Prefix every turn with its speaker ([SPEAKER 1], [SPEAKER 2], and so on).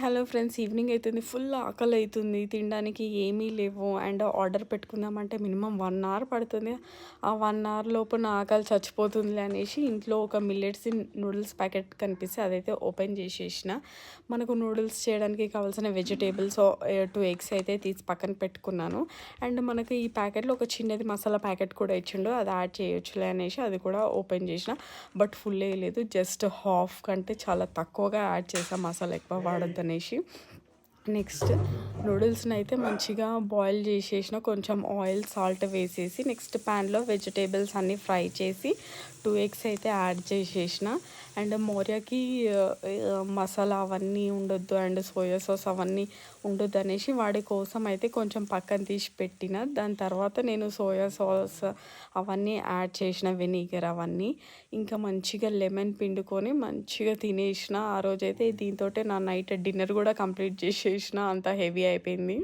[SPEAKER 1] Hello friends, evening అయితుంది. Full ఆకలి అయితుంది, తినడానికి ఏమీ లేవు. అండ్ ఆర్డర్ పెట్టుకుందామంటే మినిమం 1 అవర్ పడుతుంది. ఆ 1 అవర్ లోపు నా ఆకలి చచ్చిపోతుంది అనేసి ఇంట్లో ఒక మిల్లెట్స్ నూడిల్స్ ప్యాకెట్ కనిపిస్తే అదైతే ఓపెన్ చేసేసిన. మనకు నూడిల్స్ చేయడానికి కావాల్సిన వెజిటేబుల్స్ 2 ఎగ్స్ అయితే తీసి పక్కన పెట్టుకున్నాను. అండ్ మనకి ఈ ప్యాకెట్లో ఒక చిన్నది మసాలా ప్యాకెట్ కూడా ఇచ్చిండు, అది యాడ్ చేయొచ్చులే అనేసి అది కూడా ఓపెన్ చేసిన. బట్ ఫుల్ వేయలేదు, జస్ట్ హాఫ్ కంటే చాలా తక్కువగా యాడ్ చేసాం, మసాలా ఎక్కువ వాడొద్దనేసి. నెక్స్ట్ నూడిల్స్ని అయితే మంచిగా బాయిల్ చేసేసిన, కొంచెం ఆయిల్ సాల్ట్ వేసేసి నెక్స్ట్ ప్యాన్లో వెజిటేబుల్స్ అన్నీ ఫ్రై చేసి 2 ఎగ్స్ అయితే యాడ్ చేసేసిన. అండ్ మోరియాకి మసాలా అవన్నీ ఉండొద్దు అండ్ సోయా సాస్ అవన్నీ ఉండొద్దు అనేసి వాడి కోసం అయితే కొంచెం పక్కన తీసి పెట్టిన. దాని తర్వాత నేను సోయా సాస్ అవన్నీ యాడ్ చేసిన, వెనిగర్ అవన్నీ. ఇంకా మంచిగా లెమన్ పిండుకొని మంచిగా తినేసిన. ఆ రోజైతే దీంతో నా నైట్ డిన్నర్ కూడా కంప్లీట్ చేసేసిన, అంత హెవీ అయిపోయింది.